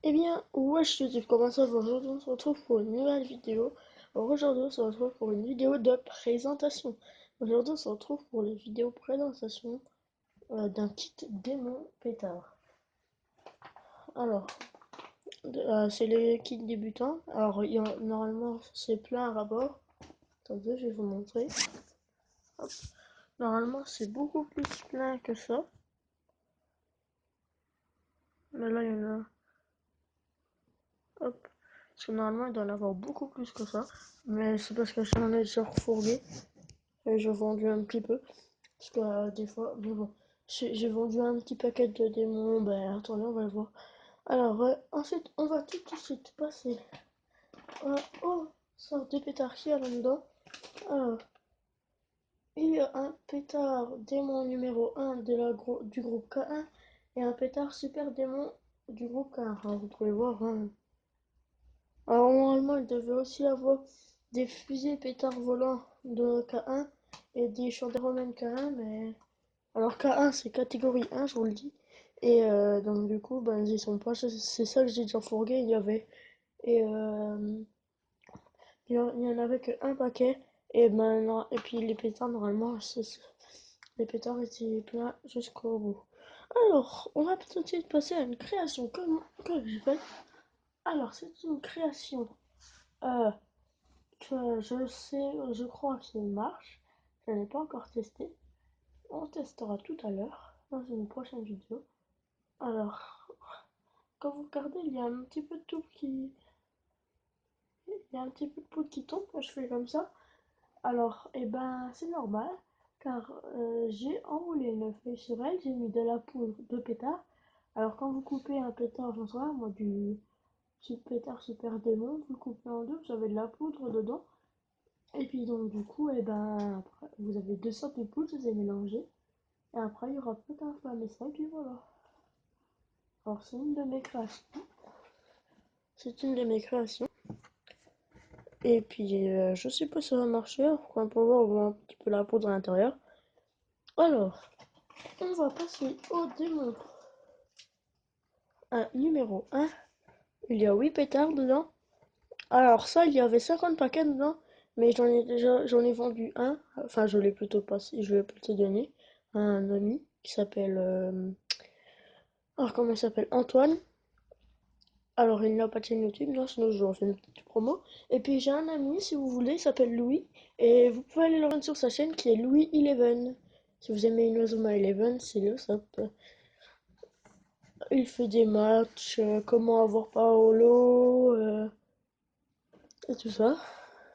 Eh bien, wesh YouTube, comment ça va? Aujourd'hui on se retrouve pour une nouvelle vidéo. Alors aujourd'hui on se retrouve pour une vidéo de présentation. Aujourd'hui on se retrouve pour les vidéos présentation d'un kit démon pétard. Alors, c'est les kits débutants. Alors normalement c'est plein à rabord. Attendez, je vais vous montrer. Hop. Normalement c'est beaucoup plus plein que ça. Mais là il y en a. Hop. Parce que normalement il doit y en avoir beaucoup plus que ça. Mais c'est parce que j'en ai déjà refourgué. Et j'ai vendu un petit peu. Parce que des fois, mais bon, j'ai vendu un petit paquet de démons. Ben attendez, on va le voir. Alors, ensuite, on va tout de suite passer aux sortes de pétards qu'il y a là-dedans. Alors, il y a un pétard démon numéro 1 du groupe K1 et un pétard super démon du groupe K1. Alors, vous pouvez voir. Hein. Alors, normalement, il devait aussi avoir des fusées pétards volants de K1 et des chandelles romaines K1, mais alors K1 c'est catégorie 1, je vous le dis. Et donc du coup, ben ils sont pas. C'est ça que j'ai déjà fourgué. Il y avait et il y en avait que un paquet. Et ben et puis les pétards normalement, les pétards étaient pleins jusqu'au bout. Alors, on va tout de suite passer à une création que j'ai faite. Alors, c'est une création euh, que je sais, je crois qu'il marche. Je n'ai pas encore testé. On testera tout à l'heure dans une prochaine vidéo. Alors, quand vous regardez, il y a un petit peu de tout qui. Il y a un petit peu de poudre qui tombe quand je fais comme ça. Alors, eh ben, c'est normal, car j'ai enroulé une feuille sur elle, j'ai mis de la poudre de pétard. Alors, quand vous coupez un pétard, j'en sais rien, moi, du pétard super démon, vous le coupez en deux, vous avez de la poudre dedans. Et puis, donc, du coup, eh ben, après, vous avez deux sortes de poudre, vous les mélangez. Et après, il y aura plus qu'à inflammer ça, et puis voilà. Alors, c'est une de mes créations. C'est une de mes créations. Et puis, je sais pas si ça va marcher. On peut voir un petit peu la poudre à l'intérieur. Alors, on va passer au démon numéro 1. Il y a 8 pétards dedans. Alors ça, il y avait 50 paquets dedans. Mais j'en ai vendu un. Enfin, je l'ai plutôt passé, je l'ai plutôt donné à un ami qui s'appelle... alors, comment il s'appelle? Antoine. Alors, il n'a pas de chaîne YouTube, non, sinon je lui en fais une petite promo. Et puis j'ai un ami, si vous voulez, il s'appelle Louis. Et vous pouvez aller le rejoindre sur sa chaîne qui est Louis Eleven. Si vous aimez Inazuma Eleven, c'est le ça. Il fait des matchs, comment avoir Paolo, et tout ça.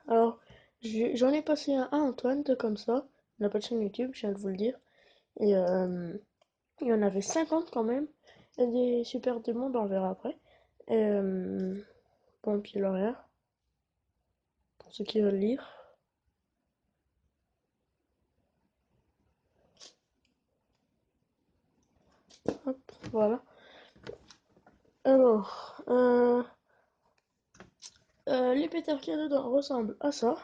Alors, j'en ai passé un à Antoine, de comme ça. Il n'a pas de chaîne YouTube, je viens de vous le dire. Et il y en avait 50 quand même. Et des super démons, on verra après. Et bon, puis l'horaire, pour ceux qui veulent lire. Hop, voilà. Alors, les pétards qu'il y a dedans ressemblent à ça.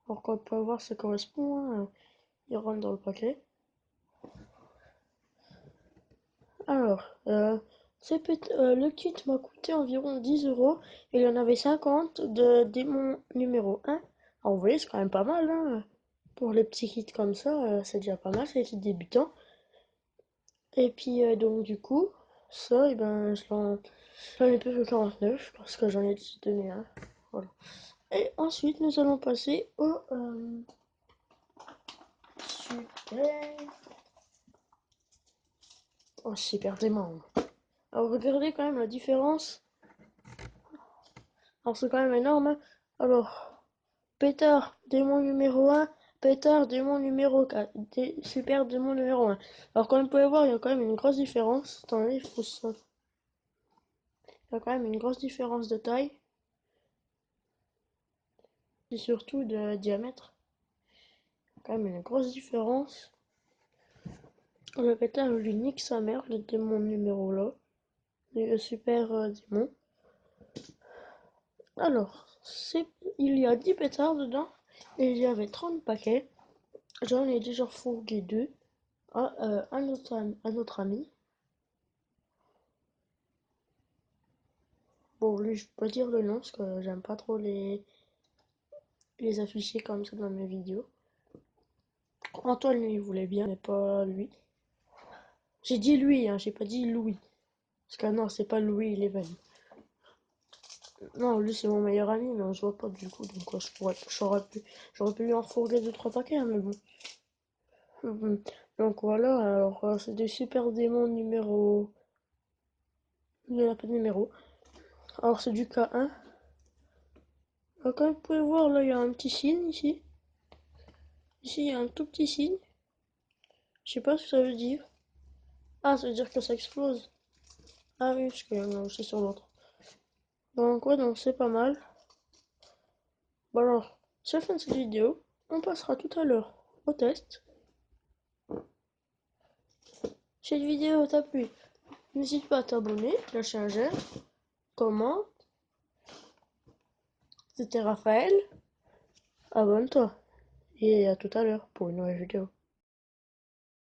Alors, qu'on peut voir, ça correspond. Hein, ils rentrent dans le paquet. Alors, le kit m'a coûté environ 10 € et il y en avait 50 de démon numéro 1. Alors, vous voyez, c'est quand même pas mal, hein. Pour les petits kits comme ça, c'est déjà pas mal, c'est les kits débutants. Et puis, donc, du coup, ça, et ben, j'en ai plus que 49 parce que j'en ai donné un. Voilà. Et ensuite, nous allons passer au super. Oh, super démon. Alors, regardez quand même la différence. Alors, c'est quand même énorme, hein. Alors, pétard, démon numéro 1, pétard, démon numéro 4, super démon numéro 1. Alors, comme vous pouvez voir, il y a quand même une grosse différence. Attendez, il faut ça. Il y a quand même une grosse différence de taille et surtout de diamètre. Il y a quand même une grosse différence. Le pétard, lui nique sa mère, le démon numéro là. Le super démon. Alors, il y a 10 pétards dedans et il y avait 30 paquets. J'en ai déjà fourgué deux à notre ami. Bon, lui, je peux pas dire le nom parce que j'aime pas trop les afficher comme ça dans mes vidéos. Antoine, lui, il voulait bien, mais pas lui. J'ai dit lui, hein, j'ai pas dit Louis. Parce que non, c'est pas Louis, il est Leven. Non, lui, c'est mon meilleur ami, mais on se voit pas du coup, donc j'aurais pu lui en fourguer 2 3 paquets, hein, mais bon. Donc voilà, alors c'est des super démons numéro. Il n'y en a pas de numéro. Alors c'est du K1. Alors, comme vous pouvez voir, là, il y a un petit signe ici. Ici, il y a un tout petit signe. Je sais pas ce que ça veut dire. Ah, ça veut dire que ça explose. Ah oui, parce que c'est sur l'autre. Donc ouais, donc c'est pas mal. Bon alors, c'est la fin de cette vidéo. On passera tout à l'heure au test. Si cette vidéo t'a plu, n'hésite pas à t'abonner, lâcher un j'aime, comment. C'était Raphaël. Abonne-toi. Et à tout à l'heure pour une nouvelle vidéo.